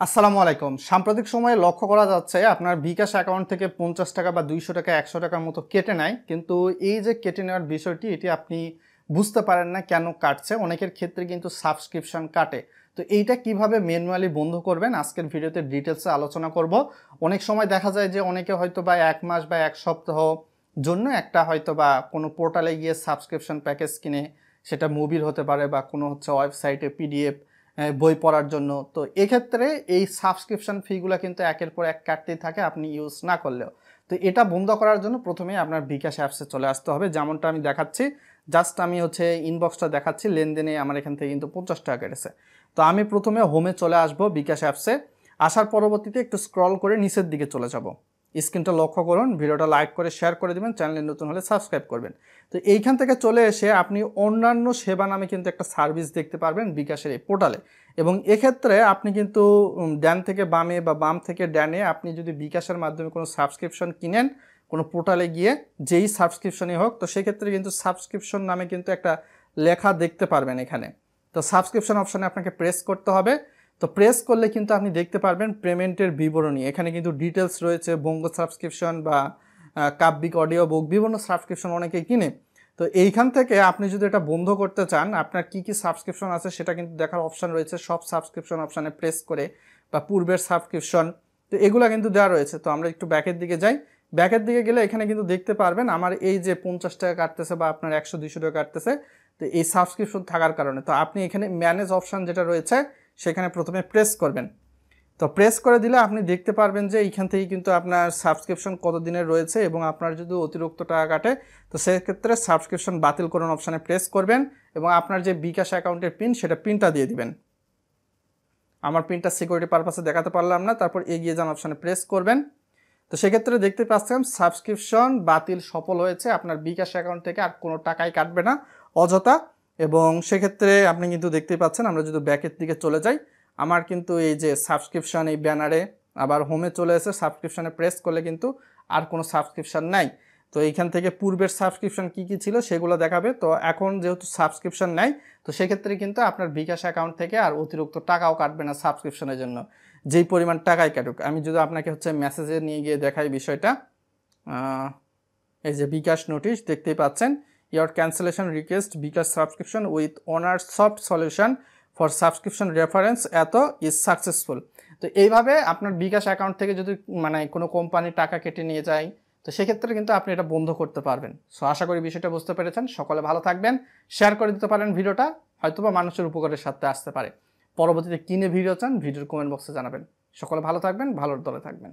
আসসালামু আলাইকুম। সাম্প্রতিক সময়ে লক্ষ্য করা যাচ্ছে আপনার বিকাশ অ্যাকাউন্ট থেকে ৫০ টাকা বা ২০০ টাকা ১০০ টাকার মতো কেটে নেয়। কিন্তু এই যে কেটে নেওয়ার বিষয়টি এটি আপনি বুঝতে পারেন না কেন কাটছে। অনেকের ক্ষেত্রে কিন্তু সাবস্ক্রিপশন কাটে। তো এইটা কিভাবে ম্যানুয়ালি বন্ধ করবেন আজকের ভিডিওতে ডিটেইলসে আলোচনা করব। অনেক সময় দেখা যায় যে অনেকে হয়তোবা ১ মাস বা ১ সপ্তাহ জন্য একটা হয়তোবা কোনো পোর্টালে গিয়ে সাবস্ক্রিপশন প্যাকেজ কিনে, সেটা মুভির হতে পারে বা কোনো ওয়েবসাইটে পিডিএফ বই পড়ার জন্য। তো এক্ষেত্রে এই সাবস্ক্রিপশন ফিগুলা কিন্তু একের পর এক কাটতেই থাকে আপনি ইউজ না করলেও। তো এটা বন্ধ করার জন্য প্রথমেই আপনার বিকাশ অ্যাপসে চলে আসতে হবে। যেমনটা আমি দেখাচ্ছি, জাস্ট আমি ইনবক্সটা দেখাচ্ছি, লেনদেনে আমার এখান থেকে কিন্তু ৫০ টাকা কেটেছে। তো আমি প্রথমে হোমে চলে আসবো বিকাশ অ্যাপসে। আসার পরবর্তীতে একটু স্ক্রল করে নিচের দিকে চলে যাব। স্ক্রিনটা লক্ষ্য করুন, ভিডিওটা লাইক করে শেয়ার করে দিবেন, চ্যানেলে নতুন হলে সাবস্ক্রাইব করবেন। তো এইখান থেকে চলে এসে আপনি অন্যান্য সেবা নামে কিন্তু একটা সার্ভিস দেখতে পারবেন বিকাশের এই পোর্টালে। এবং এক্ষেত্রে আপনি কিন্তু ডান থেকে বামে বা বাম থেকে ডানে আপনি যদি বিকাশের মাধ্যমে কোনো সাবস্ক্রিপশন কিনেন কোনো পোর্টালে গিয়ে, যেই সাবস্ক্রিপশনই হোক, তো সেক্ষেত্রে কিন্তু সাবস্ক্রিপশন নামে কিন্তু একটা লেখা দেখতে পারবেন এখানে। তো সাবস্ক্রিপশন অপশানে আপনাকে প্রেস করতে হবে। তো প্রেস করলে কিন্তু আপনি দেখতে পারবেন পেমেন্টের বিবরণী। এখানে কিন্তু ডিটেলস রয়েছে, বঙ্গ সাবস্ক্রিপশন বা কাব্যিক অডিও বুক, বিভিন্ন সাবস্ক্রিপশন অনেকেই কিনে। তো এইখান থেকে আপনি যদি এটা বন্ধ করতে চান, আপনার কি কি সাবস্ক্রিপশন আছে সেটা কিন্তু দেখার অপশান রয়েছে। সব সাবস্ক্রিপশন অপশানে প্রেস করে বা পূর্বের সাবস্ক্রিপশন, তো এগুলো কিন্তু দেওয়া রয়েছে। তো আমরা একটু ব্যাকের দিকে যাই। ব্যাকের দিকে গেলে এখানে কিন্তু দেখতে পারবেন আমার এই যে ৫০ টাকা কাটতেছে বা আপনার ১০০-২০০ টাকা কাটতেছে, তো এই সাবস্ক্রিপশন থাকার কারণে। তো আপনি এখানে ম্যানেজ অপশান যেটা রয়েছে সেখানে প্রথমে প্রেস করবেন। তো প্রেস করে দিলে আপনি দেখতে পারবেন যে এইখান থেকে কিন্তু আপনার সাবস্ক্রিপশন কত দিনের রয়েছে এবং আপনার যদি অতিরিক্ত টাকা কাটে তো সেক্ষেত্রে সাবস্ক্রিপশন বাতিল করুন অপশানে প্রেস করবেন এবং আপনার যে বিকাশ অ্যাকাউন্টের পিন সেটা পিনটা দিয়ে দিবেন। আমার পিনটা সিকিউরিটি পারপাসে দেখাতে পারলাম না, তারপর এগিয়ে যান অপশানে প্রেস করবেন। তো সেক্ষেত্রে দেখতে পাচ্ছেন সাবস্ক্রিপশন বাতিল সফল হয়েছে। আপনার বিকাশ অ্যাকাউন্ট থেকে আর কোনো টাকাই কাটবে না অযথা। এবং সেক্ষেত্রে আপনি কিন্তু দেখতেই পাচ্ছেন, আমরা যদি ব্যাকের দিকে চলে যাই, আমার কিন্তু এই যে সাবস্ক্রিপশন এই ব্যানারে আবার হোমে চলে এসে সাবস্ক্রিপশনে প্রেস করলে কিন্তু আর কোনো সাবস্ক্রিপশন নাই। তো এইখান থেকে পূর্বের সাবস্ক্রিপশন কী কী ছিল সেগুলো দেখাবে। তো এখন যেহেতু সাবস্ক্রিপশন নেই, তো সেক্ষেত্রে কিন্তু আপনার বিকাশ অ্যাকাউন্ট থেকে আর অতিরিক্ত টাকাও কাটবে না সাবস্ক্রিপশনের জন্য, যেই পরিমাণ টাকাই কাটুক। আমি যদি আপনাকে মেসেজে নিয়ে গিয়ে দেখাই বিষয়টা, এই যে বিকাশ নোটিশ দেখতেই পাচ্ছেন, your cancellation request bKash subscription with honour soft solution for subscription reference এত ইজ সাকসেসফুল। তো এইভাবে আপনার বিকাশ অ্যাকাউন্ট থেকে যদি কোনো কোম্পানি টাকা কেটে নিয়ে যায়, তো সেক্ষেত্রে কিন্তু আপনি এটা বন্ধ করতে পারবেন। সো আশা করি বিষয়টা বুঝতে পেরেছেন। সকলে ভালো থাকবেন, শেয়ার করে দিতে পারেন ভিডিওটা, হয়তোবা মানুষের উপকারের সাথে আসতে পারে। পরবর্তীতে কিনে ভিডিও চান, ভিডিওর কমেন্ট বক্সে জানাবেন। সকলে ভালো থাকবেন, ভালোর দলে থাকবেন।